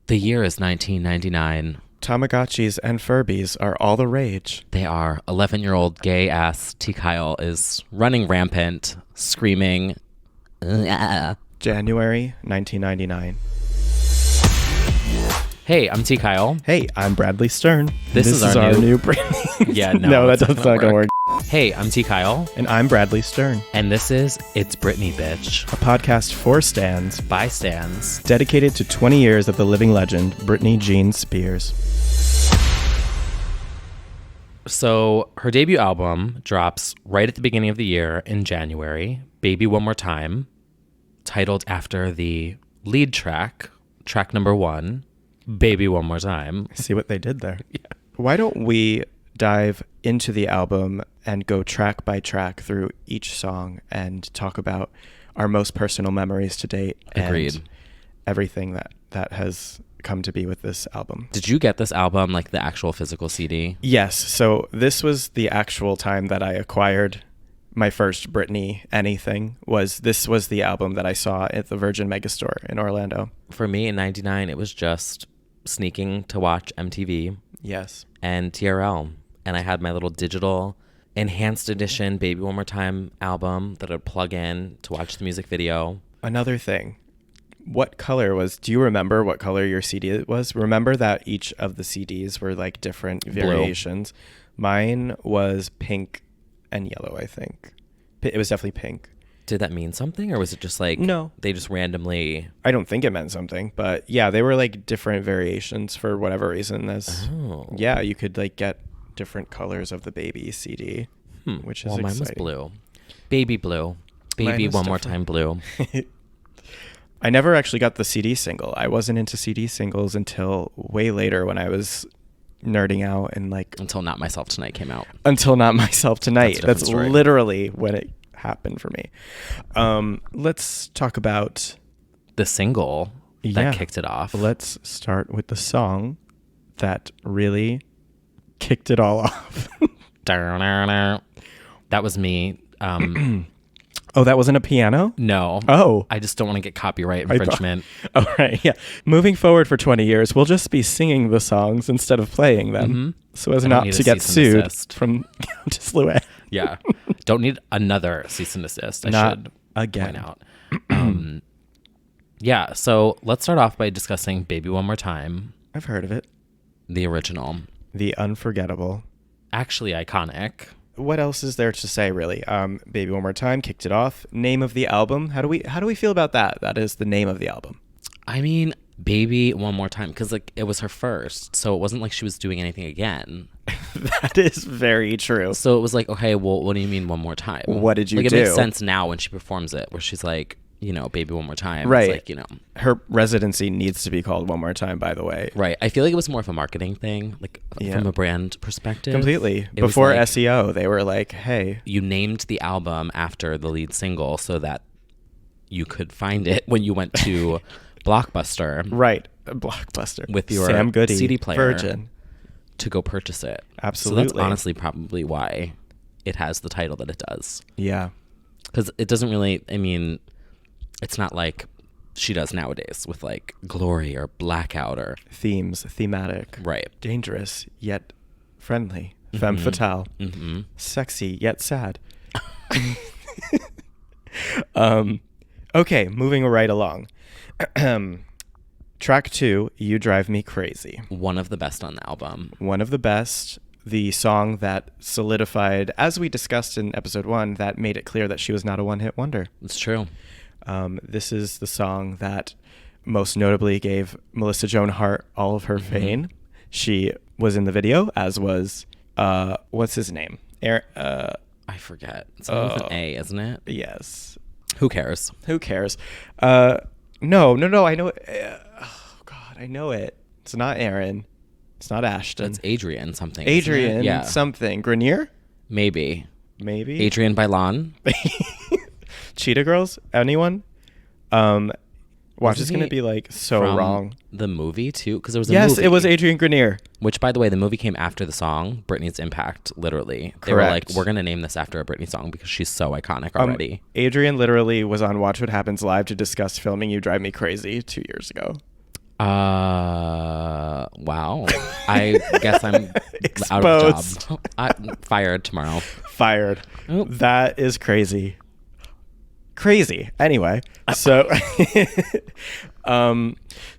The year is 1999. Tamagotchis and Furbies are all the rage. They are. 11-year-old gay-ass T. Kyle is running rampant, screaming, January 1999. Hey, I'm T. Kyle. Hey, I'm Bradley Stern. This is our new Britney. Yeah, no, that's not gonna work. Hey, I'm T. Kyle. And I'm Bradley Stern. And this is It's Britney, Bitch. A podcast for stans. By stans. Dedicated to 20 years of the living legend, Britney Jean Spears. So her debut album drops right at the beginning of the year in January, Baby One More Time, titled after the lead track number 1, Baby One More Time. See what they did there? Yeah. Why don't we dive into the album and go track by track through each song and talk about our most personal memories to date. Agreed. And everything that has come to be with this album. Did you get this album, like the actual physical CD? Yes. So this was the actual time that I acquired my first Britney anything. This was the album that I saw at the Virgin Megastore in Orlando. For me in 99, it was just sneaking to watch MTV. Yes. And TRL. And I had my little digital enhanced edition Baby One More Time album that I'd plug in to watch the music video. Another thing. Do you remember what color your CD was? Remember that each of the CDs were like different variations. Mine was pink and yellow, I think. It was definitely pink. Did that mean something, or was it just like no? They just randomly. I don't think it meant something, but yeah, they were like different variations for whatever reason. Yeah, you could like get different colors of the Baby CD, which is exciting. Mine was blue, Baby blue, Baby One More Time blue. I never actually got the CD single. I wasn't into CD singles until way later when I was nerding out and like until Not Myself Tonight came out. Until Not Myself Tonight. That's story. Literally when it happened for me. Let's talk about the single that kicked it off. Let's start with the song that really kicked it all off. That was me. Oh, that wasn't a piano? No. Oh. I just don't want to get copyright infringement. All right, yeah. Moving forward for 20 years, we'll just be singing the songs instead of playing them, so as not to get sued from Countess Luann. Yeah. Don't need another cease and desist. I should again. Point out. Yeah, so let's start off by discussing Baby One More Time. I've heard of it. The original. The unforgettable. Actually iconic. What else is there to say, really? Baby One More Time kicked it off. Name of the album. How do we feel about that? That is the name of the album. I mean, Baby One More Time, because like it was her first, so it wasn't like she was doing anything again. That is very true. So it was like, okay, well, what do you mean one more time? What did you do? It makes sense now when she performs it, where she's like, Baby One More Time. Right. It's like, her residency needs to be called One More Time, by the way. Right. I feel like it was more of a marketing thing, like from a brand perspective. Completely. Before like, SEO, they were like, hey. You named the album after the lead single so that you could find it when you went to Blockbuster. Right. Blockbuster. With your Sam Goody CD player. Virgin. To go purchase it. Absolutely. So that's honestly probably why it has the title that it does. Yeah. Because it doesn't really, it's not like she does nowadays with like Glory or Blackout or thematic. Right. Dangerous yet friendly. Femme fatale. Sexy yet sad. Okay, moving right along. Track 2, You Drive Me Crazy. One of the best on the album. One of the best. The song that solidified, as we discussed in episode 1, that made it clear that she was not a one-hit wonder. It's true. This is the song that most notably gave Melissa Joan Hart all of her fame. She was in the video, as was, what's his name? I forget. It's with an A, isn't it? Yes. Who cares? No, I know it. Oh, God, I know it. It's not Aaron. It's not Ashton. It's Adrian something. Adrian something. Grenier? Maybe. Adrian Bailon? Cheetah Girls? Anyone? Watch, it's going to be like so wrong. The movie too? Because there was a movie. Yes, it was Adrian Grenier. Which, by the way, the movie came after the song, Britney's Impact, literally. They were like, we're going to name this after a Britney song because she's so iconic already. Adrian literally was on Watch What Happens Live to discuss filming You Drive Me Crazy 2 years ago. Wow. I guess I'm out of a job. Fired tomorrow. Fired. Oop. That is crazy. Crazy. Anyway, so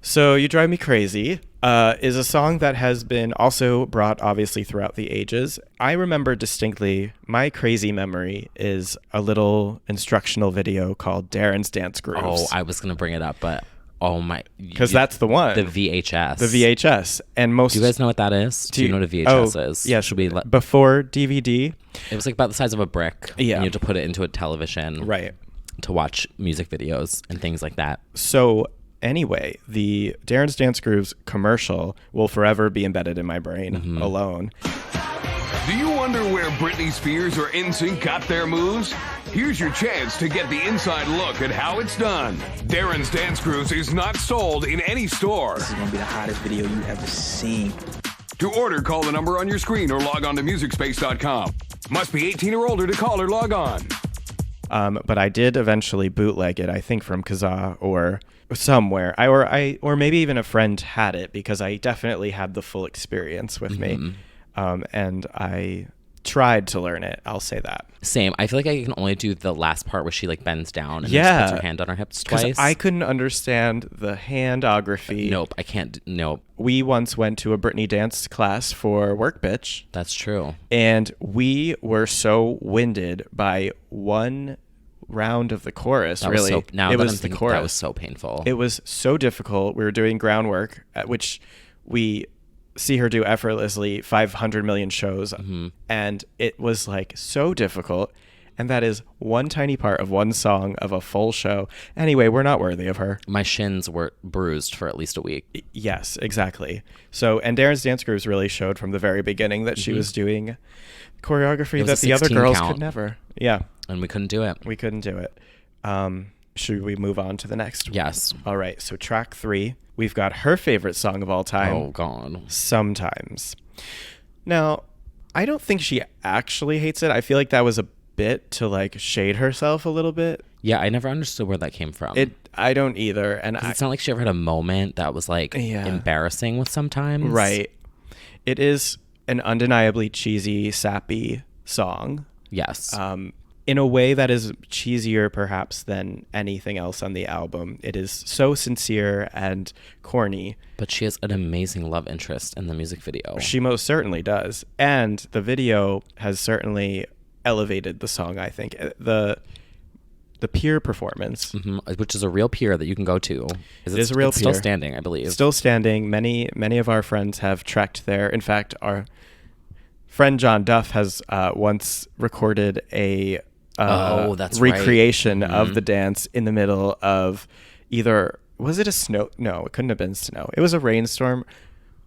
so You Drive Me Crazy is a song that has been also brought obviously throughout the ages. I remember distinctly, my crazy memory is a little instructional video called Darren's Dance Grooves. Oh, I was going to bring it up, but oh my. Because that's the one. The VHS. The VHS. And most. Do you guys know what that is? Do you know what a VHS is? Yeah. Should we before DVD? It was like about the size of a brick. Yeah. And you had to put it into a television. Right. To watch music videos and things like that. So anyway, the Darren's Dance Grooves commercial will forever be embedded in my brain alone. Do you wonder where Britney Spears or NSYNC got their moves? Here's your chance to get the inside look at how it's done. Darren's Dance Grooves is not sold in any store. This is gonna be the hottest video you ever seen. To order, call the number on your screen or log on to MusicSpace.com. Must be 18 or older to call or log on. But I did eventually bootleg it, I think from Kazaa or somewhere. Or maybe even a friend had it, because I definitely had the full experience with me. And I tried to learn it. I'll say that. Same. I feel like I can only do the last part where she like bends down and Yeah. just puts her hand on her hips twice. I couldn't understand the handography. Nope. I can't. Nope. We once went to a Britney dance class for Work Bitch. That's true. And we were so winded by one round of the chorus. That really, was so, now it that was I'm the thinking, chorus. that was so painful. It was so difficult. We were doing groundwork, at which we see her do effortlessly 500 million shows, and it was like so difficult. And that is one tiny part of one song of a full show. Anyway, we're not worthy of her. My shins were bruised for at least a week. Yes, exactly. So, and Darren's Dance Grooves really showed from the very beginning that she was doing choreography that the other girls could never. Yeah. And we couldn't do it. We couldn't do it. Should we move on to the next? Yes. All right. So track 3, we've got her favorite song of all time. Oh, God. Sometimes. Now, I don't think she actually hates it. I feel like that was a bit to like shade herself a little bit. Yeah, I never understood where that came from. I don't either. And it's not like she ever had a moment that was like embarrassing with Sometimes. Right. It is an undeniably cheesy, sappy song. Yes. In a way that is cheesier perhaps than anything else on the album. It is so sincere and corny. But she has an amazing love interest in the music video. She most certainly does. And the video has certainly elevated the song, I think. The pier performance. Which is a real pier that you can go to. It is a real pier. Still standing, I believe. Still standing. Many of our friends have trekked there. In fact, our friend John Duff has once recorded a that's recreation right. of the dance in the middle of either, was it a snow? No, it couldn't have been snow. It was a rainstorm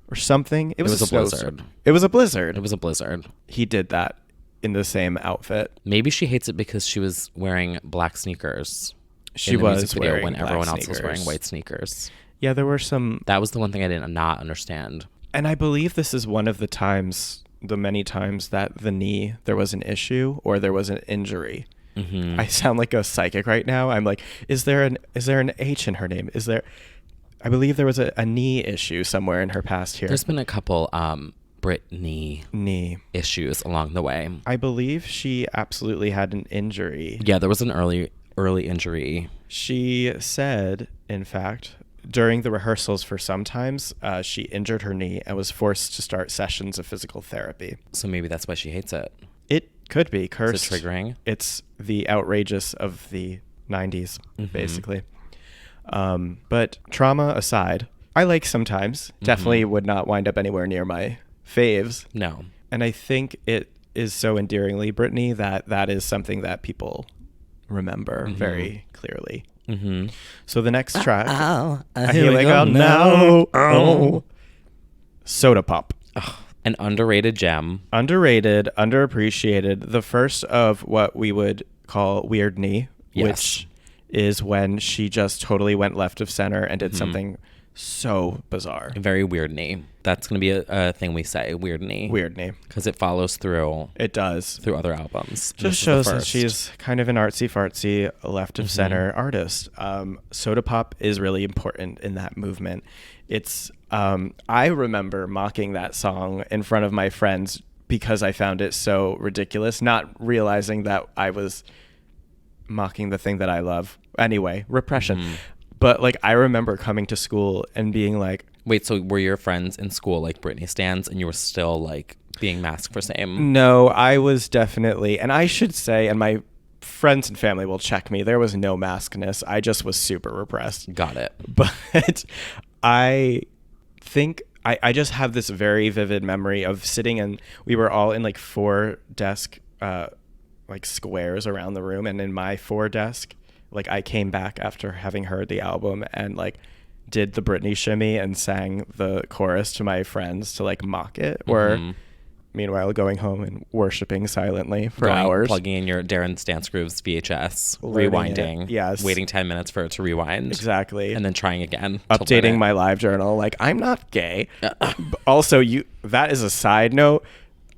or something. It was a blizzard. It was a blizzard. It was a blizzard. He did that in the same outfit. Maybe she hates it because she was wearing black sneakers. She was wearing when black everyone else sneakers. was wearing white sneakers. Yeah, there were some. That was the one thing I did not understand. And I believe this is one of the many times that there was an issue or there was an injury. I sound like a psychic right now. I'm like, is there an H in her name? I believe there was a knee issue somewhere in her past here. There's been a couple Britney knee issues along the way. I believe she absolutely had an injury. Yeah, there was an early injury. She said, in fact, during the rehearsals for Sometimes, she injured her knee and was forced to start sessions of physical therapy. So maybe that's why she hates it. It could be cursed. Is it triggering? It's the outrageous of the 90s, basically. But trauma aside, I like Sometimes. Definitely would not wind up anywhere near my faves. No. And I think it is so endearingly Britney that is something that people remember very clearly. So the next track, here we go now. Sodapop. An underrated gem. Underrated, underappreciated. The first of what we would call Weird Knee, which is when she just totally went left of center and did something so bizarre. Very Weird Knee. That's going to be a thing we say, Weird Knee. Weird Knee. Because it follows through. It does. Through other albums. Just shows that she's kind of an artsy-fartsy, left of center artist. Sodapop is really important in that movement. It's I remember mocking that song in front of my friends because I found it so ridiculous, not realizing that I was mocking the thing that I love. Anyway, repression. But like I remember coming to school and being like, wait, so were your friends in school like Britney stans and you were still like being masked for same? no, I was definitely, and I should say, and my friends and family will check me, there was no maskness. I just was super repressed. Got it. But I think I just have this very vivid memory of sitting, and we were all in like 4 desk like squares around the room, and in my 4 desk, like I came back after having heard the album and like did the Britney shimmy and sang the chorus to my friends to like mock it, or meanwhile going home and worshiping silently for hours, plugging in your Darren's Dance Grooves VHS, Learning rewinding, it. Yes, waiting 10 minutes for it to rewind, exactly, and then trying again, updating my live journal like I'm not gay. Also, that is a side note,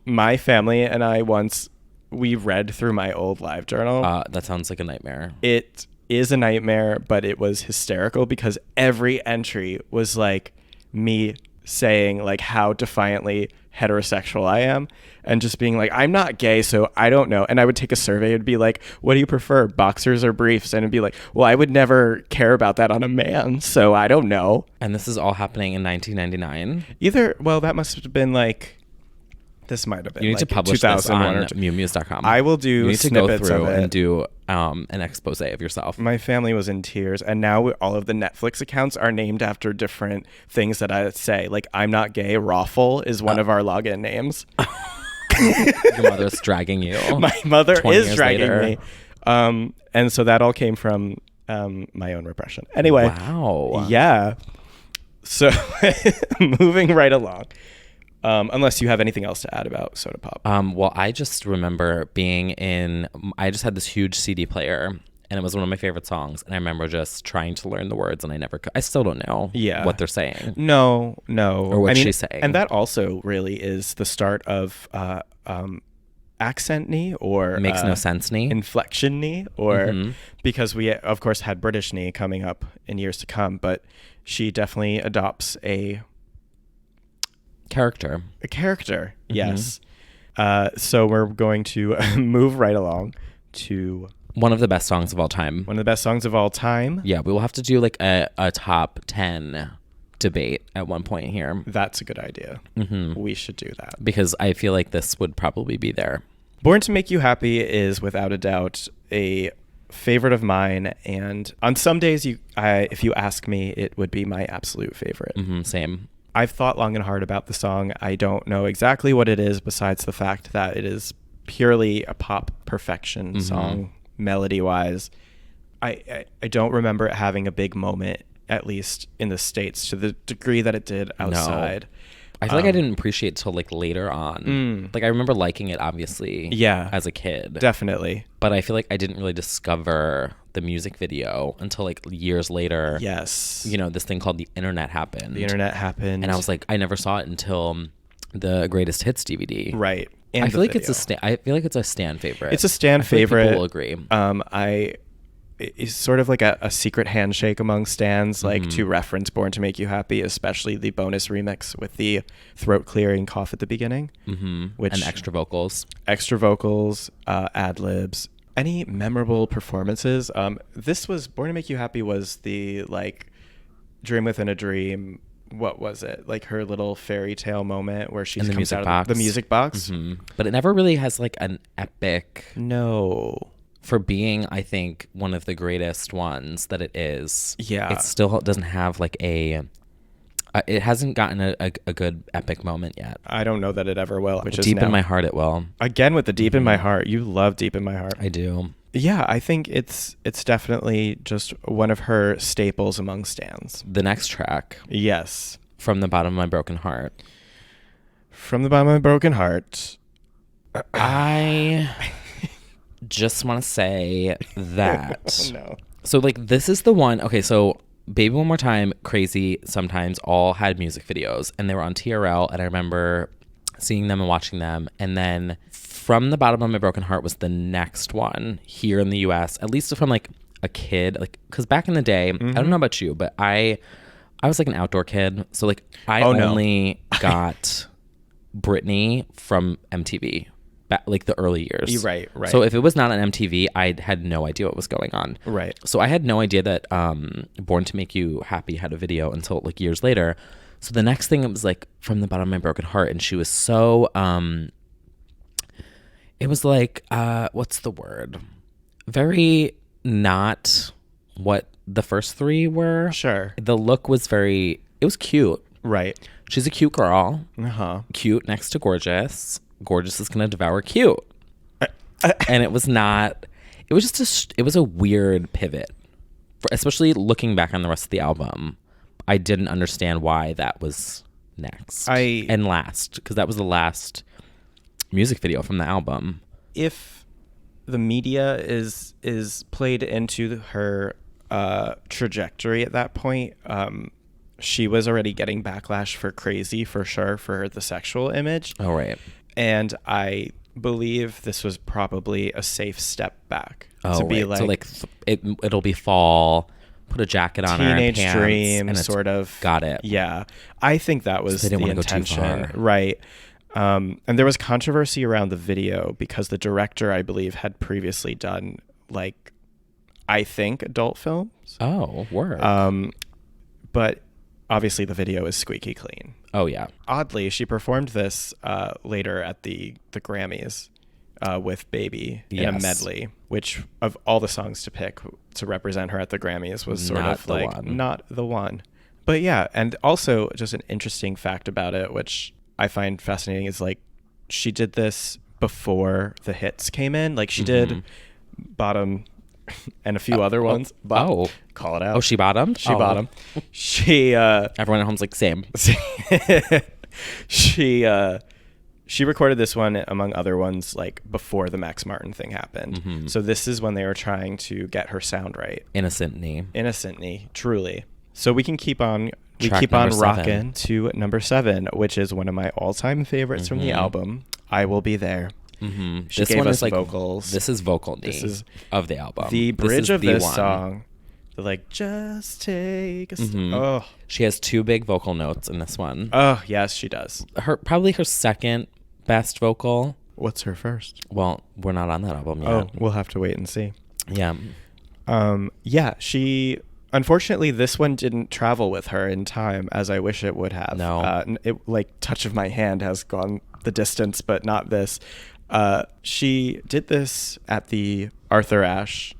my family and I once we read through my old live journal. That sounds like a nightmare. It is a nightmare, but it was hysterical because every entry was like me saying like how defiantly heterosexual I am and just being like, I'm not gay, so I don't know. And I would take a survey. It'd be like, what do you prefer, boxers or briefs? And it'd be like, well, I would never care about that on a man, so I don't know. And this is all happening in 1999. Well, that must have been like, this might have been. You need like to publish this on or mewmuse.com. I will do. You need to go snippets through of it and do an expose of yourself. My family was in tears, and now all of the Netflix accounts are named after different things that I say. Like, I'm not gay. Rawful is one of our login names. Your mother's dragging you. My mother 20 is years dragging later. me. And so that all came from my own repression. Anyway. Wow. Yeah. So moving right along. Unless you have anything else to add about Sodapop. Well, I just remember I just had this huge CD player, and it was one of my favorite songs. And I remember just trying to learn the words, and I never could. I still don't know what they're saying. No. Or what she's saying. And that also really is the start of accent-ny or Makes no sense-ny. Inflection-ny, or because we, of course, had British-ny coming up in years to come, but she definitely adopts a character. Yes. So we're going to move right along to one of the best songs of all time. One of the best songs of all time. Yeah, we will have to do like a top 10 debate at one point here. That's a good idea. We should do that. Because I feel like this would probably be there. Born to Make You Happy is without a doubt a favorite of mine, and on some days if you ask me, it would be my absolute favorite. Same. I've thought long and hard about the song. I don't know exactly what it is besides the fact that it is purely a pop perfection song, melody-wise. I don't remember it having a big moment, at least in the States, to the degree that it did outside. No. I feel like I didn't appreciate it till like later on. Like I remember liking it, obviously, as a kid. Definitely. But I feel like I didn't really discover the music video until like years later. Yes. You know, this thing called the internet happened. The internet happened. And I was like, I never saw it until the Greatest Hits DVD. Right. And I feel like it's a stan favorite. It's a stan favorite. People will agree. It's sort of like a secret handshake among stans, like to reference Born to Make You Happy, especially the bonus remix with the throat clearing cough at the beginning, which and extra vocals, ad libs. Any memorable performances? This was Born to Make You Happy was the like Dream Within a Dream. What was it? Like her little fairy tale moment where she comes out of the music box. But it never really has like an epic. No. For being, I think, one of the greatest ones that it is. Yeah. It still doesn't have like it hasn't gotten a good epic moment yet. I don't know that it ever will. Which is Deep in my heart it will. Again with the Deep in my heart. You love Deep in my heart. I do. Yeah, I think it's definitely just one of her staples among stans. The next track. Yes. From the Bottom of My Broken Heart. From the Bottom of My Broken Heart. I just want to say that. Oh, no. So like this is the one. Okay, so Baby One More Time, Crazy, Sometimes all had music videos, and they were on TRL, and I remember seeing them and watching them. And then From the Bottom of My Broken Heart was the next one here in the US, at least from like a kid, like because back in the day, I don't know about you, but I I was like an outdoor kid. So like I Oh, no. only got Britney from MTV. Like the early years. Right. So if it was not on MTV, I had no idea what was going on. Right. So I had no idea that Born to Make You Happy had a video until like years later. So the next thing, it was like From the Bottom of My Broken Heart, and she was so it was like what's the word? Very not what the first three were. Sure. The look was it was cute. Right. She's a cute girl. Cute next to gorgeous. Gorgeous is gonna devour cute. And it was not. It was just it was a weird pivot, especially looking back on the rest of the album. I didn't understand why that was next and last, because that was the last music video from the album. If the media is played into her trajectory at that point, she was already getting backlash for Crazy, for sure, for the sexual image. Oh, right. And I believe this was probably a safe step back. Oh, to be right. So like it'll be fall, put a jacket on her, teenage pants, dream, and sort of. Got it. Yeah, I think that was So they the didn't wanna go too intention, far. right? And there was controversy around the video because the director, I believe, had previously done like, I think, adult films. Oh, word. But obviously the video is squeaky clean. Oh yeah. Oddly, she performed this later at the Grammys with Baby in a Yes. medley, which of all the songs to pick to represent her at the Grammys was sort Not of the like one. not the one. But yeah, and also just an interesting fact about it, which I find fascinating, is like she did this before the hits came in. Like she did Bottom and a few other ones. oh. Call it out. Oh, she bottomed? She bottomed. She Everyone at home's like, same. she recorded this one among other ones like before the Max Martin thing happened. So this is when they were trying to get her sound right. Innocently, truly. So we can keep on Track number 7. rocking to number 7, which is one of my all-time favorites from the album. I Will Be There. She This gave one us is like vocals. This is vocal This knee is of the album. the bridge is of the this one. song. They're like, just take a oh. She has 2 big vocal notes in this one. Oh, yes, she does. Probably her second best vocal. What's her first? Well, we're not on that album yet. Oh, we'll have to wait and see. Yeah. Yeah, she... Unfortunately, this one didn't travel with her in time as I wish it would have. No. Like, Touch of My Hand has gone the distance, but not this. She did this at the Arthur Ashe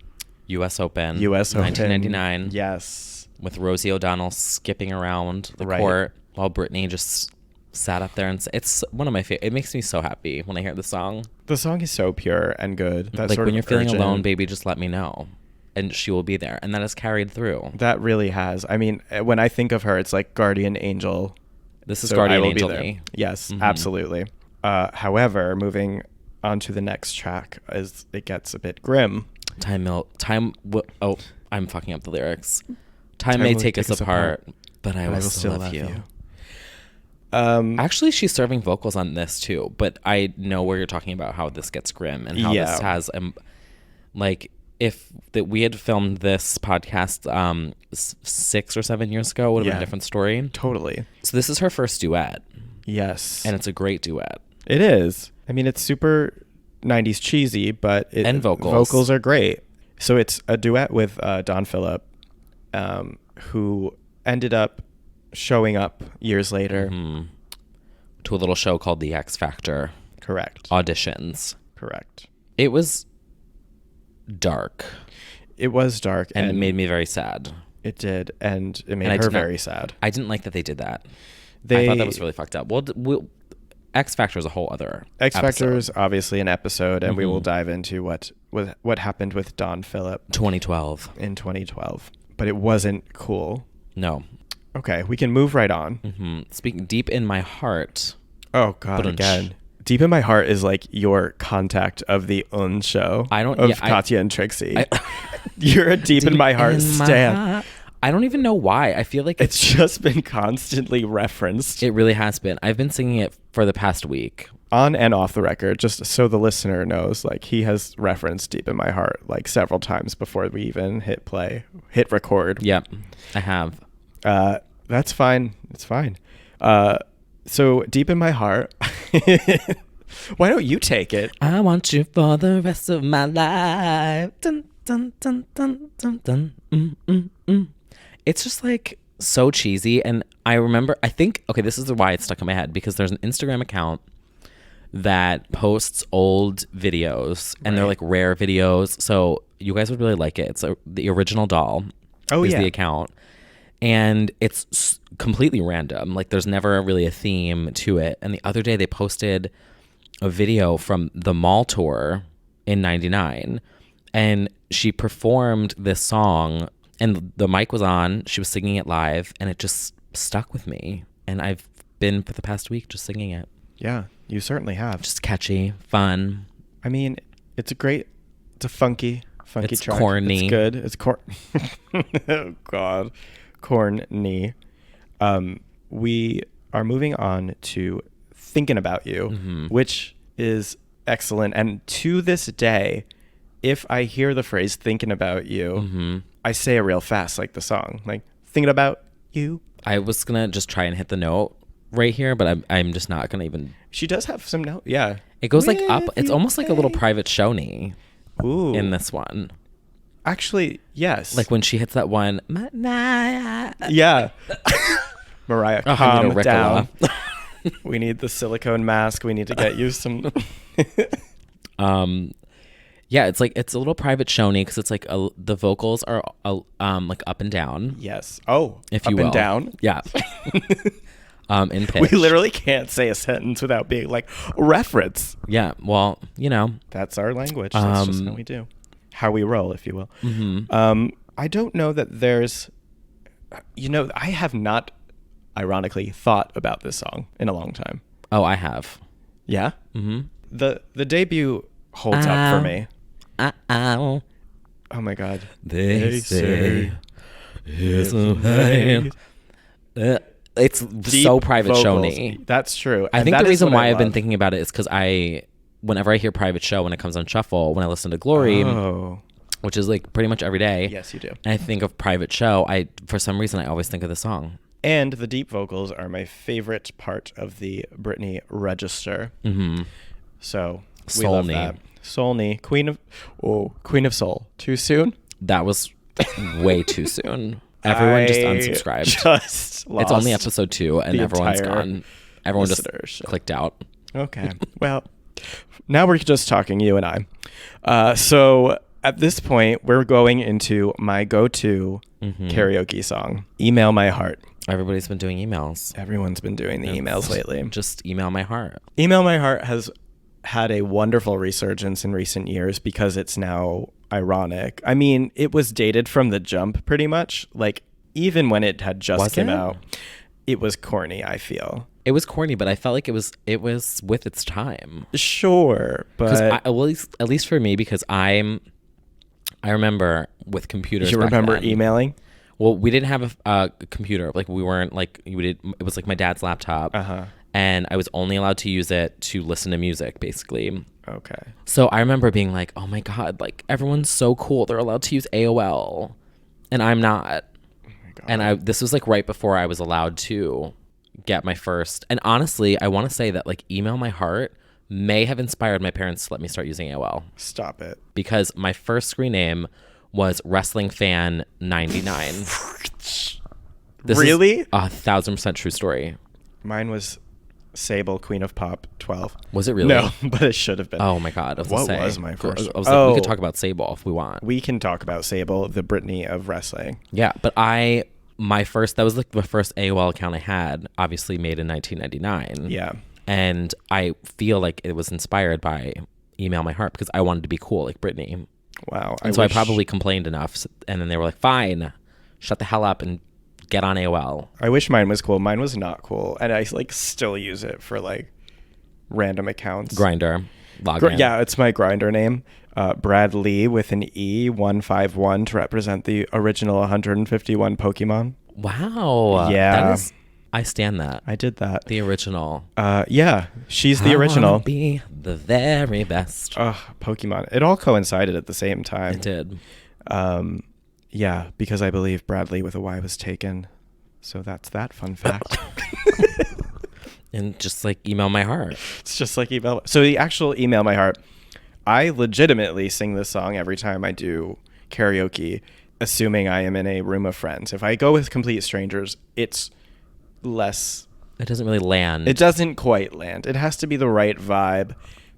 U.S. Open. 1999. 1999. Yes. With Rosie O'Donnell skipping around the Right. court while Britney just sat up there. And it's one of my favorite. It makes me so happy when I hear the song. The song is so pure and good. That Like, sort when of you're feeling urgent- alone, baby, just let me know. And she will be there. And that has carried through. That really has. I mean, when I think of her, it's like Guardian Angel. This is So I Guardian will be Angel there. me. Yes, absolutely. However, moving on to the next track, as it gets a bit grim. Oh, I'm fucking up the lyrics. Time may take us apart, but I will still love you. Actually, she's serving vocals on this too, but I know where you're talking about how this gets grim and how this has like if that we had filmed this podcast 6 or 7 years ago, it would have been a different story. Totally. So this is her first duet, Yes. and it's a great duet. It is. I mean, it's super 90s cheesy, but And vocals. Vocals are great. So it's a duet with Don Phillip, who ended up showing up years later. To a little show called The X Factor Correct. auditions. Correct. It was dark, It was dark. and it made me very sad. It did. And it made And I her did not- very sad. I didn't like that they did that. I thought that was really fucked up. Well, X Factor is a whole other X Factor episode. is obviously an episode, and we will dive into what happened with Don Phillip 2012. in 2012. But it wasn't cool. No. Okay, we can move right on. Speaking deep in my heart. Oh God, Ba-dunch. again. Deep in My Heart is like your contact of the Un show. Of Katya and Trixie. You're a Deep in My Heart stan. I don't even know why. I feel like It's just been constantly referenced it really has been. I've been singing it for the past week. on and off the record, just so the listener knows. Like, he has referenced Deep in My Heart like several times before we even hit record. Yep, I have. That's fine. It's fine. So Deep in My Heart. Why don't you take it? I want you for the rest of my life. Dun, dun, dun, dun, dun, dun. It's just like so cheesy. And I think, okay, this is why it's stuck in my head, because there's an Instagram account that posts old videos and they're like rare videos. So you guys would really like it. It's the Original Doll is the account. And it's completely random. Like there's never really a theme to it. And the other day they posted a video from the mall tour in 99. And she performed this song and the mic was on. She was singing it live and it just stuck with me. And I've been for the past week just singing it. Yeah, you certainly have. Just catchy, fun. I mean, it's a funky It's track. corny. It's good. It's oh God. Corny. We are moving on to Thinking About You, which is excellent. And to this day, if I hear the phrase thinking about you, I say it real fast, like the song, like thinking about you. I was going to just try and hit the note right here, but I'm just not going to even. She does have some note. Yeah. It goes like up. It's almost like a little private show-ny Ooh. in this one. Actually, yes. Like when she hits that one. Yeah. Mariah, calm Ricola. down. We need the silicone mask. We need to get you some. Yeah, it's a little private show-ny because it's like the vocals are like up and down. Yes. Oh, if up you will. and down. Yeah. In pitch. We literally can't say a sentence without being like reference. Yeah. Well, That's our language. That's just how we do. How we roll, if you will. I don't know that there's, I have not, ironically, thought about this song in a long time. Oh, I have. Yeah? Mm-hmm. The debut holds up for me. Oh my God. They say it's a pain. It's Deep so private vocals. show-ny. That's true. I And think that the is reason what why I I've been love. thinking about it is because whenever I hear private show, when it comes on shuffle, when I listen to Glory, which is like pretty much every day. Yes, you do. And I think of private show. For some reason, I always think of the song. And the deep vocals are my favorite part of the Britney register. Mm-hmm. So we love Soul-ny. that. Soul-ny. Queen of Soul. Too soon? That was way too soon. Everyone just unsubscribed. Just lost It's only episode 2 and the everyone's entire gone. Everyone just listenership. clicked out. Okay. Well, now we're just talking, you and I. So at this point, we're going into my go-to karaoke song, Email My Heart. Everybody's been doing emails. Everyone's been doing the emails lately. Just email my heart. Email My Heart has had a wonderful resurgence in recent years because it's now ironic. I mean, it was dated from the jump pretty much. Like, even when it had just come out, it was corny, I feel. It was corny, but I felt like it was with its time. Sure, but at least for me, because I remember with computers. you back remember then, emailing? Well, we didn't have a computer. Like we weren't like it was like my dad's laptop, and I was only allowed to use it to listen to music, basically. Okay. So I remember being like, "Oh my God! Like everyone's so cool. They're allowed to use AOL, and I'm not." Oh my God. And this was like right before I was allowed to get my first. And honestly, I want to say that like Email My Heart may have inspired my parents to let me start using AOL. Stop it. Because my first screen name was Wrestling Fan 99. This Really? is 1,000% true story. Mine was Sable, Queen of Pop 12. Was it really? No, but it should have been. Oh my God. What was my first? I was like, we could talk about Sable if we want. We can talk about Sable, the Britney of wrestling. Yeah, but that was like the first AOL account I had, obviously made in 1999. Yeah. And I feel like it was inspired by Email My Heart because I wanted to be cool like Britney. Wow. And I probably complained enough. And then they were like, fine, shut the hell up and get on AOL. I wish mine was cool. Mine was not cool. And I like still use it for like random accounts. Grindr. Login. Yeah, it's my Grindr name. Brad Lee with an E 151 to represent the original 151 Pokemon. Wow. Yeah. I stand that. I did that. The original. Yeah, she's the I original. wanna be the very best. Pokemon. It all coincided at the same time. It did. Yeah, because I believe Bradley with a Y was taken So that's that fun fact. And just like Email My Heart. It's just like Email. So the actual Email My Heart, I legitimately sing this song every time I do karaoke, assuming I am in a room of friends. If I go with complete strangers, it's less. It doesn't really land. It doesn't quite land. It has to be the right vibe.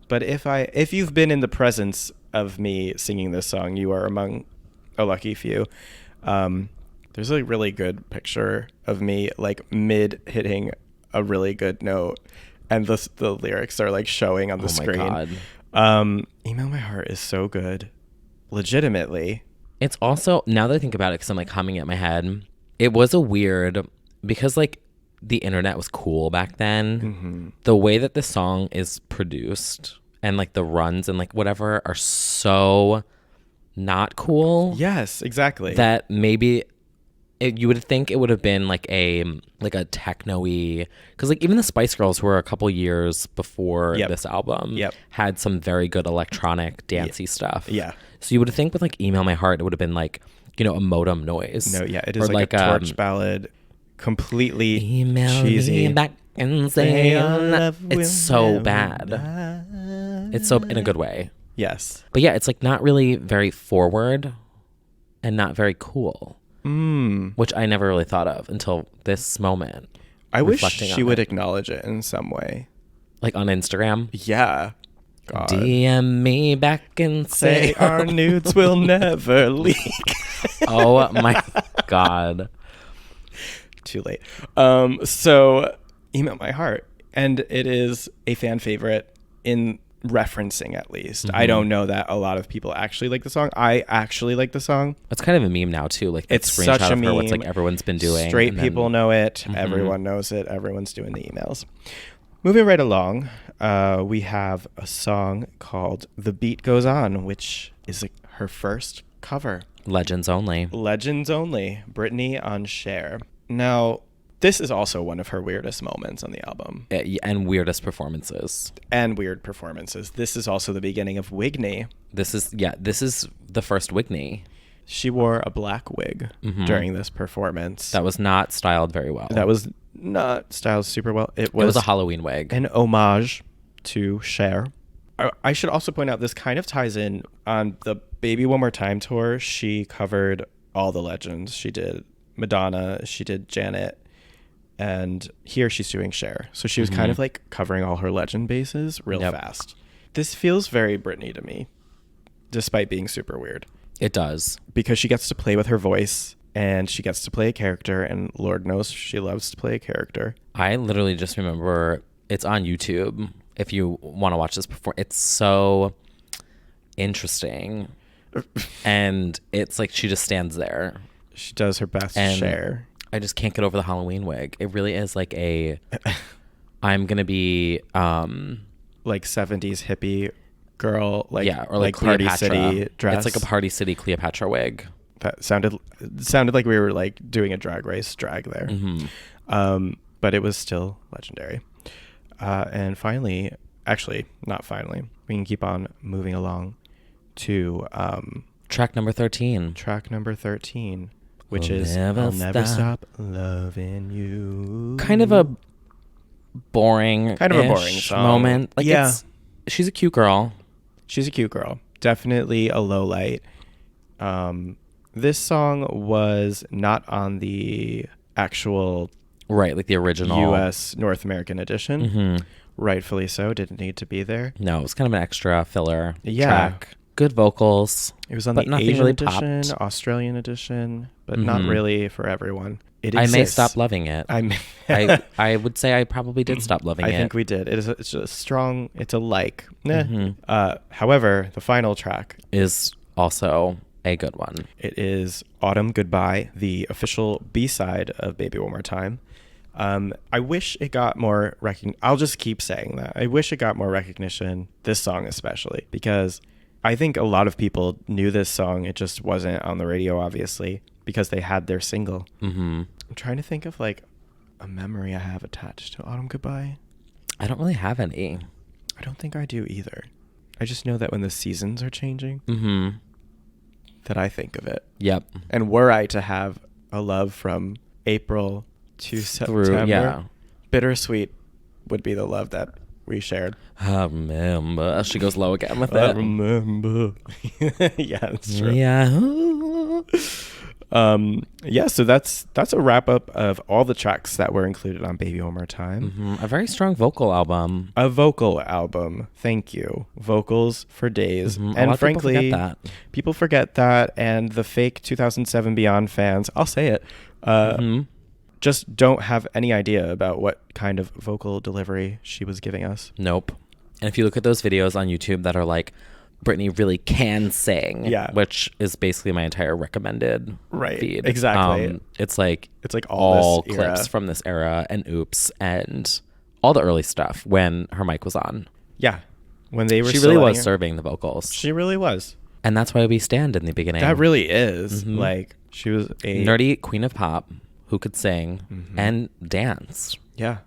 But if you've been in the presence of me singing this song, you are among a lucky few. There's a really good picture of me like mid hitting a really good note, and the lyrics are like showing on the screen. Oh my God. Email My Heart is so good. Legitimately. It's also, now that I think about it, because I'm like humming at my head, it was a weird, because like the internet was cool back then. The way that this song is produced and like the runs and like whatever are so not cool. Yes, exactly. That maybe you would think it would have been like a techno-y, because like even the Spice Girls, who were a couple years before this album, had some very good electronic dancey stuff. Yeah. So you would think with like Email My Heart, it would have been like, you know, a modem noise. No, yeah, it is like a torch ballad, completely email cheesy. Me back and say it's so bad. It's so in a good way. Yes. But yeah, it's like not really very forward and not very cool. Which I never really thought of until this moment. I wish she would acknowledge it in some way. Like on Instagram? Yeah. God. DM me back and say our nudes will never leak. Oh my God. Too late. So Email My Heart. And it is a fan favorite in referencing, at least. I don't know that a lot of people actually like the song. I actually like the song. It's kind of a meme now too. Like it's screenshot such a meme. What's like everyone's been doing. Straight people know it. Everyone knows it. Everyone's doing the emails. Moving right along, we have a song called "The Beat Goes On," which is her first cover. Legends Only. Legends Only. Britney on Cher. Now, this is also one of her weirdest moments on the album. And weirdest performances. And weird performances. This is also the beginning of Wigney. This is the first Wigney. She wore a black wig during this performance. That was not styled very well. That was not styled super well. It was a Halloween wig. An homage to Cher. I should also point out, this kind of ties in on the Baby One More Time tour. She covered all the legends. She did Madonna. She did Janet. And here she's doing Cher. So she was kind of like covering all her legend bases real fast. This feels very Britney to me, despite being super weird. It does. Because she gets to play with her voice and she gets to play a character, and Lord knows she loves to play a character. I literally just remember, it's on YouTube if you want to watch this before. It's so interesting. And it's like she just stands there. She does her best and Cher. I just can't get over the Halloween wig. It really is like I'm going to be like 70s hippie girl, like, yeah, or like Party City dress. It's like a Party City Cleopatra wig. That sounded like we were like doing a drag race drag there. But it was still legendary. And finally, actually not finally, we can keep on moving along to track number 13. Track number 13. Which is I'll Never Stop Loving You. Kind of a boring song. moment. Like, yeah. She's a cute girl. She's a cute girl. Definitely a low light. This song was not on the actual... Right, like the original... U.S. North American edition. Rightfully so. Didn't need to be there. No, it was kind of an extra filler track. Good vocals. It was on the Asian really edition, popped. Australian edition, but not really for everyone. It exists. I may stop loving it. I would say I probably did stop loving it. I think we did. It's a strong, it's a like. However, the final track is also a good one. It is Autumn Goodbye, the official B-side of Baby One More Time. I wish it got more recognition. I'll just keep saying that. I wish it got more recognition, this song especially, because I think a lot of people knew this song. It just wasn't on the radio, obviously, because they had their single. I'm trying to think of like a memory I have attached to Autumn Goodbye. I don't really have any. I don't think I do either. I just know that when the seasons are changing, that I think of it. Yep. And were I to have a love from April to September. Yeah. Bittersweet would be the love that we shared. I remember. She goes low again with I it. remember. Yeah, that's true. Yeah. Yeah, so that's a wrap up of all the tracks that were included on Baby One More Time. Mm-hmm. A very strong vocal album. A vocal album. Thank you. Vocals for days. Mm-hmm. And frankly, people forget that. And the fake 2007 Beyond fans, I'll say it, Mm-hmm. just don't have any idea about what kind of vocal delivery she was giving us. Nope. And if you look at those videos on YouTube that are like, Britney really can sing, yeah, which is basically my entire recommended feed. Exactly. It's like all clips era. from this era and Oops and all the early stuff when her mic was on. Yeah, when they were. She really was serving the vocals. She really was, and that's why we stand in the beginning. That really is like she was a nerdy queen of pop who could sing and dance. Yeah.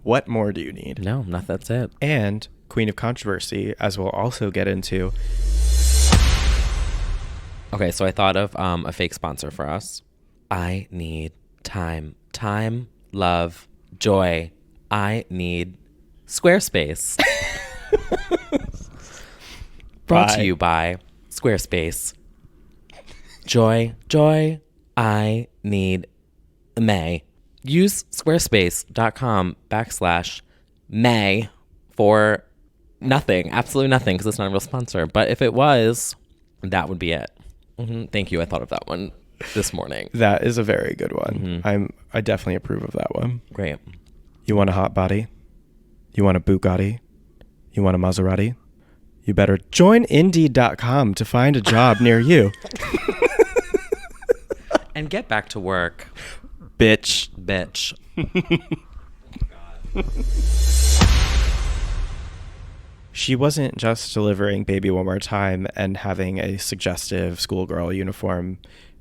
What more do you need? No, not that's it. And queen of controversy, as we'll also get into. Okay, so I thought of a fake sponsor for us. I need time, love, joy. I need Squarespace. Brought to you by Squarespace. Joy. I need May. Use squarespace.com/May for nothing, absolutely nothing, because it's not a real sponsor. But if it was, that would be it. Thank you. I thought of that one this morning. That is a very good one. I definitely approve of that one. Great. You want a hot body? You want a Bugatti? You want a Maserati? You better join Indeed.com to find a job near you. And get back to work. Bitch. She wasn't just delivering Baby One More Time and having a suggestive schoolgirl uniform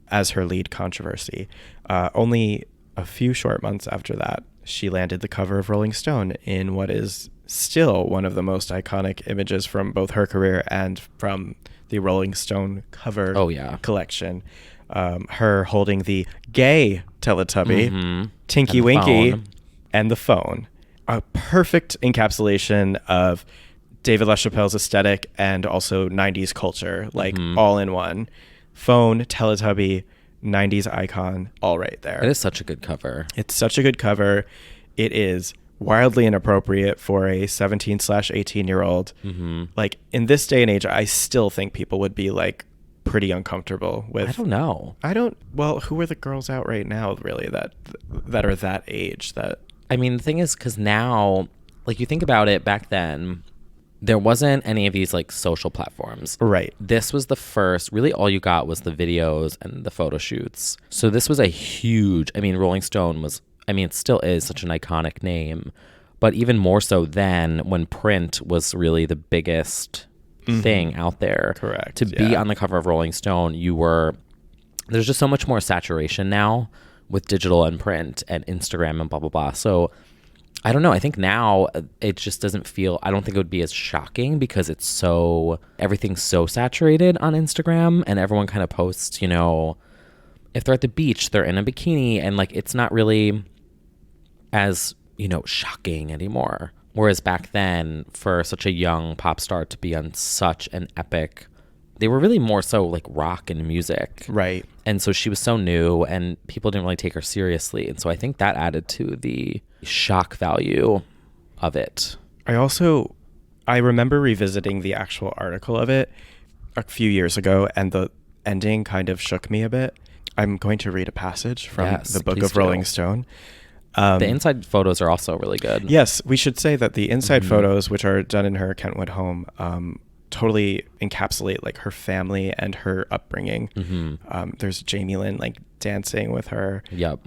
as her lead controversy. Only a few short months after that, she landed the cover of Rolling Stone in what is still one of the most iconic images from both her career and from the Rolling Stone cover collection. Her holding the gay Teletubby, Tinky Winky, and the phone. A perfect encapsulation of David LaChapelle's aesthetic and also 90s culture, like all in one. Phone, Teletubby, 90s icon, all right there. It is such a good cover. It's such a good cover. It is wildly inappropriate for a 17/18-year-old. Like in this day and age, I still think people would be like pretty uncomfortable with. I don't know. Well, who are the girls out right now really that are that age? That I mean, the thing is, because now, like you think about it, back then, there wasn't any of these like social platforms. Right. This was the first, really all you got was the videos and the photo shoots. So this was a huge, Rolling Stone was, it still is such an iconic name, but even more so then when print was really the biggest thing out there. Correct. To be on the cover of Rolling Stone, there's just so much more saturation now with digital and print and Instagram and blah, blah, blah. So I don't know. I think now it just doesn't feel, I don't think it would be as shocking because everything's so saturated on Instagram and everyone kind of posts, if they're at the beach, they're in a bikini and like, it's not really as, shocking anymore. Whereas back then for such a young pop star to be on such an epic, they were really more so like rock and music. Right. And so she was so new and people didn't really take her seriously. And so I think that added to the shock value of it. I remember revisiting the actual article of it a few years ago and the ending kind of shook me a bit. I'm going to read a passage from the book of Rolling Stone. The inside photos are also really good. Yes, we should say that the inside photos, which are done in her Kentwood home, totally encapsulate like her family and her upbringing. There's Jamie Lynn like dancing with her to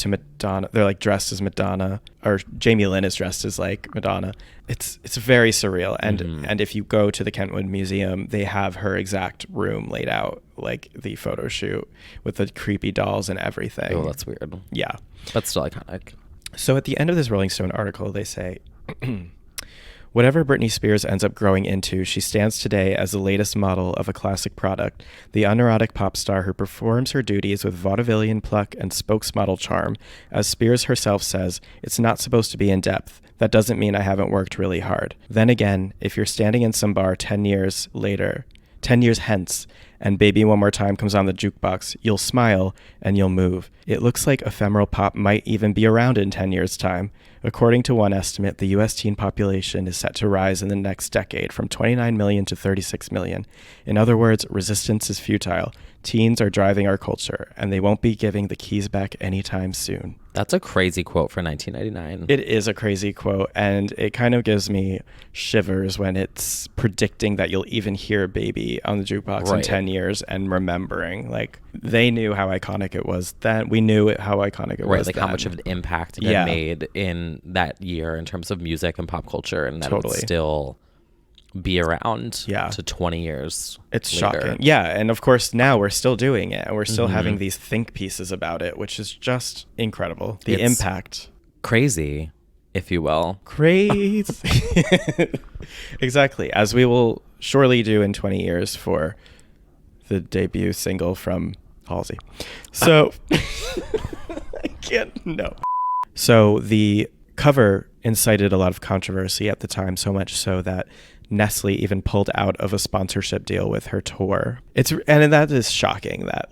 Madonna. They're like dressed as Madonna, or Jamie Lynn is dressed as like Madonna. It's very surreal. And if you go to the Kentwood Museum, they have her exact room laid out, like the photo shoot with the creepy dolls and everything. Oh, that's weird. Yeah. But still iconic. So at the end of this Rolling Stone article, they say, Whatever Britney Spears ends up growing into, she stands today as the latest model of a classic product, the unerotic pop star who performs her duties with vaudevillian pluck and spokesmodel charm. As Spears herself says, it's not supposed to be in depth. That doesn't mean I haven't worked really hard. Then again, if you're standing in some bar 10 years hence, and Baby One More Time comes on the jukebox, you'll smile and you'll move. It looks like ephemeral pop might even be around in 10 years' time. According to one estimate, the U.S. teen population is set to rise in the next decade from 29 million to 36 million. In other words, resistance is futile. Teens are driving our culture, and they won't be giving the keys back anytime soon. That's a crazy quote for 1999. It is a crazy quote, and it kind of gives me shivers when it's predicting that you'll even hear Baby on the jukebox in 10 years and remembering. Like, they knew how iconic it was then. We knew how iconic it was like then. how much of an impact it had made in that year in terms of music and pop culture, and that it would still be around to 20 years It's later. shocking. Yeah, and of course now we're still doing it, and we're still having these think pieces about it, which is just incredible. The impact. Crazy, if you will. Crazy. Exactly, as we will surely do in 20 years for the debut single from Halsey. So I can't, no. So the cover incited a lot of controversy at the time, so much so that Nestle even pulled out of a sponsorship deal with her tour. And that is shocking that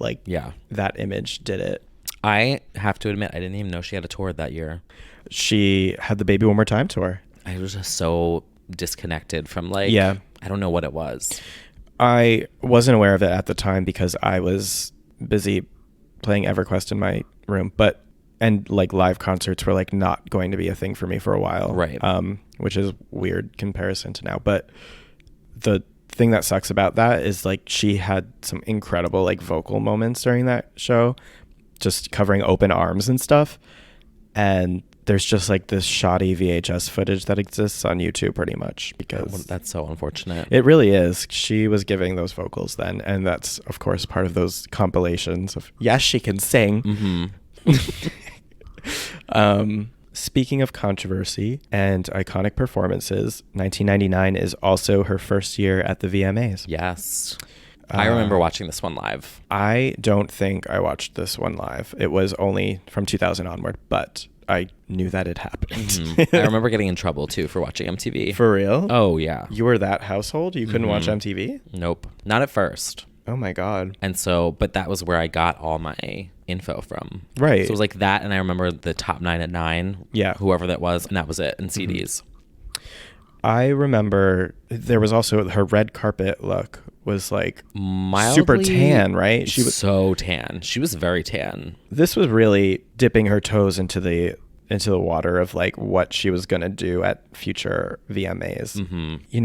that image did it. I have to admit, I didn't even know she had a tour that year. She had the Baby One More Time tour. I was just so disconnected from I don't know what it was. I wasn't aware of it at the time because I was busy playing EverQuest in my room, and live concerts were not going to be a thing for me for a while. Right. Which is weird comparison to now. But the thing that sucks about that is she had some incredible vocal moments during that show, just covering Open Arms and stuff. And there's just this shoddy VHS footage that exists on YouTube pretty much because that's so unfortunate. It really is. She was giving those vocals then. And that's of course part of those compilations of, yes, she can sing. Speaking of controversy and iconic performances, 1999 is also her first year at the VMAs. Yes. I remember watching this one live. I don't think I watched this one live. It was only from 2000 onward, but I knew that it happened. I remember getting in trouble too for watching MTV. For real? Oh, yeah. You were that household? You couldn't watch MTV? Nope. Not at first. Oh my God. And so, but that was where I got all my info from. Right. So it was that, and I remember the top 9 at 9. Yeah. Whoever that was, and that was it, and CDs. I remember there was also her red carpet look was mildly super tan, right? She was so tan. She was very tan. This was really dipping her toes into the water of what she was going to do at future VMAs.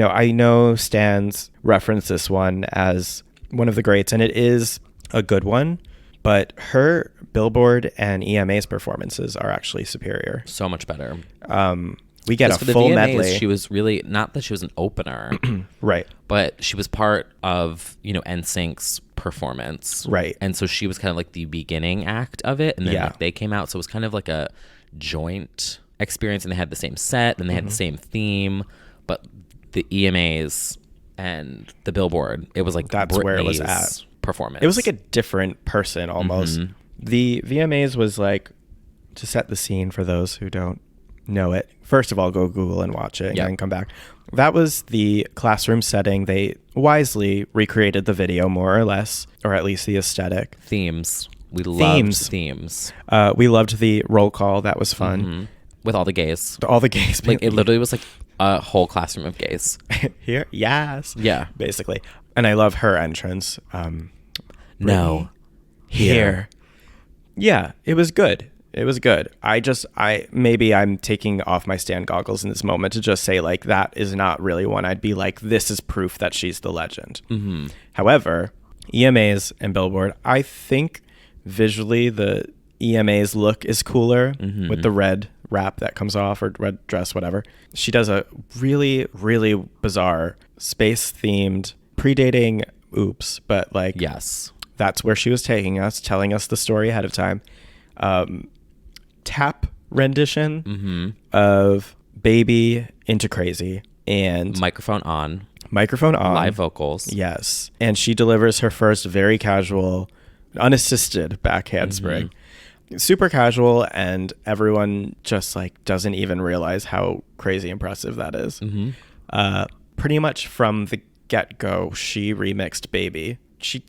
I know Stans referenced this one as one of the greats, and it is a good one, but her Billboard and EMAs performances are actually superior. So much better. We get a for the full VMAs, medley. She was really, not that she was an opener, right, but she was part of, NSYNC's performance. Right. And so she was kind of the beginning act of it, and then they came out, so it was kind of a joint experience, and they had the same set, and they had the same theme, but the EMAs and the Billboard, it was that's Britney's where it was at. Performance. It was a different person almost. The VMAs was to set the scene for those who don't know it. First of all, go Google and watch it and then come back. That was the classroom setting. They wisely recreated the video more or less, or at least the aesthetic. Themes. We loved themes. We loved the roll call. That was fun. With all the gays. All the gays. It literally was a whole classroom of gays. Here? Yes. Yeah. Basically. And I love her entrance. No. Here. Yeah, it was good. It was good. Maybe I'm taking off my Stan goggles in this moment to just say that is not really one I'd be this is proof that she's the legend. However, EMAs and Billboard, I think visually the EMA's look is cooler with the red wrap that comes off, or red dress, whatever. She does a really, really bizarre space themed, predating Oops, but yes, that's where she was taking us, telling us the story ahead of time. Tap rendition of Baby into Crazy. and Microphone on. Live vocals. Yes. And she delivers her first very casual, unassisted back handspring. Super casual, and everyone just like doesn't even realize how crazy impressive that is. Pretty much from the get-go, she remixed Baby.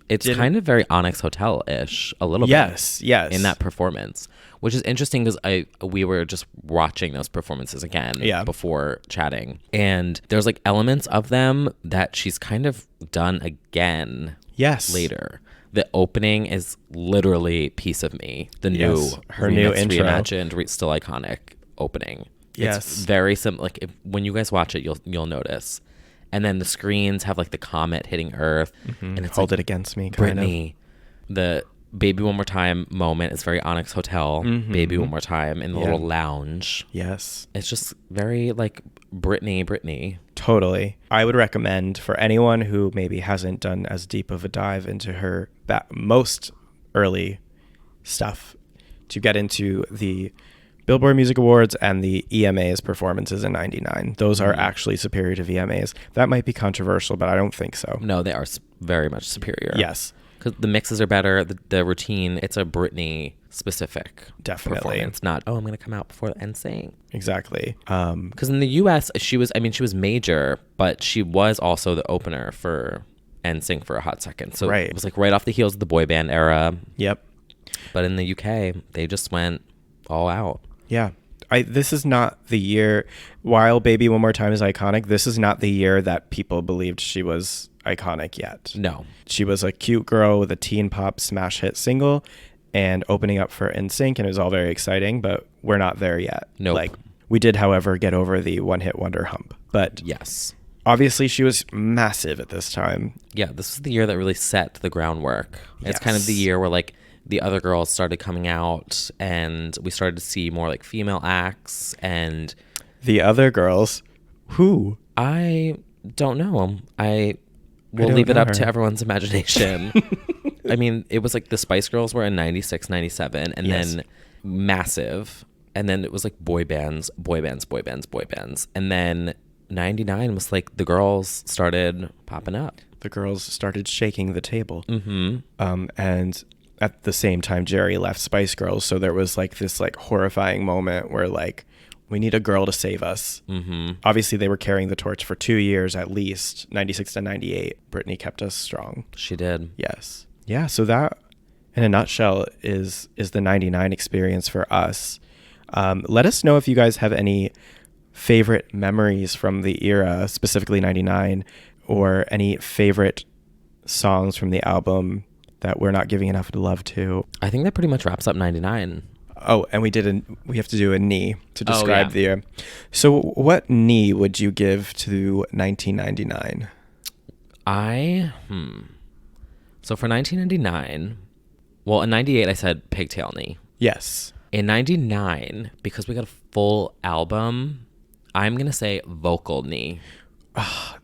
It's kind of very Onyx Hotel-ish, a little bit. Yes. In that performance, which is interesting because we were just watching those performances again before chatting, and there's like elements of them that she's kind of done again. Later. The opening is literally Piece of Me, the her new intro, reimagined, still iconic opening. It's very simple. Like when you guys watch it, you'll notice. And then the screens have like the comet hitting Earth, and it's Hold like It Against Me, kind Britney. The Baby One More Time moment is very Onyx Hotel. Baby One More Time in the little lounge. Yes. It's just very like Britney. Totally. I would recommend for anyone who maybe hasn't done as deep of a dive into her most early stuff to get into the Billboard Music Awards and the EMAs performances in 99. Those are actually superior to VMAs. That might be controversial, but I don't think so. No, they are very much superior. Yes. Because the mixes are better. The routine, it's a Britney specific performance. Not, I'm going to come out before and sing. Exactly. Because in the US, she was major, but she was also the opener for NSYNC for a hot second. So it was like right off the heels of the boy band era. Yep. But in the UK, they just went all out. Yeah. This is not the year, while Baby One More Time is iconic, this is not the year that people believed she was iconic yet. No. She was a cute girl with a teen pop smash hit single and opening up for NSYNC, and it was all very exciting, but we're not there yet. Nope. Like, we did, however, get over the one-hit wonder hump. But yes, obviously she was massive at this time. Yeah, this was the year that really set the groundwork. It's kind of the year where like the other girls started coming out and we started to see more like female acts. And the other girls, who? I don't know. We'll leave it up to everyone's imagination. I mean, it was like the Spice Girls were in 96, 97, and then massive. And then it was like boy bands. And then 99 was like the girls started popping up. The girls started shaking the table. And at the same time, Jerry left Spice Girls. So there was like this like horrifying moment where like, we need a girl to save us. Obviously, they were carrying the torch for 2 years at least, 96 to 98. Britney kept us strong. She did. Yes. Yeah, so that, in a nutshell, is the 99 experience for us. Let us know if you guys have any favorite memories from the era, specifically 99, or any favorite songs from the album that we're not giving enough love to. I think that pretty much wraps up 99. Oh, and we have to do a knee to describe the year. So what knee would you give to 1999? So for 1999, well, in 98, I said pigtail knee. Yes. In 99, because we got a full album, I'm going to say vocal knee.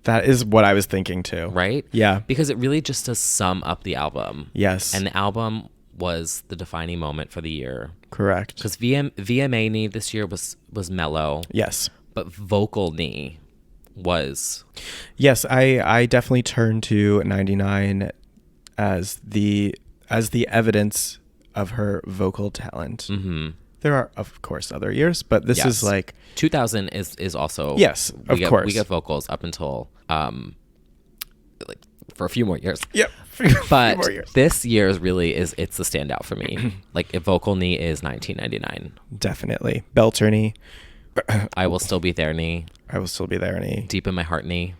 That is what I was thinking too. Right? Yeah. Because it really just does sum up the album. Yes. And the album was the defining moment for the year. Correct. Because VMA knee this year was mellow. Yes. But vocal knee was. Yes, I definitely turn to 99 as the evidence of her vocal talent. There are, of course, other years, but this is like 2000 is also of course we get vocals up until like for a few more years. Yep. But this year's really it's the standout for me. Like a vocal knee is 1999. Definitely. Belter knee. I will still be there knee. I will still be there knee. Deep in my heart knee.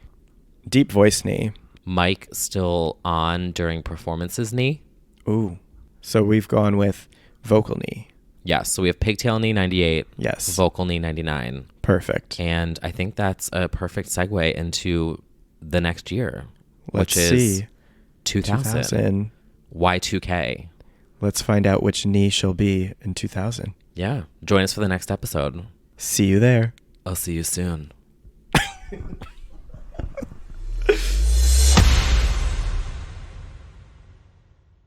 Deep voice knee. Mic still on during performances knee. Ooh. So we've gone with vocal knee. Yes. So we have pigtail knee 98. Yes. Vocal knee 99. Perfect. And I think that's a perfect segue into the next year. Let's which is see. 2000. Y2K. Let's find out which knee she'll be in 2000. Yeah. Join us for the next episode. See you there. I'll see you soon.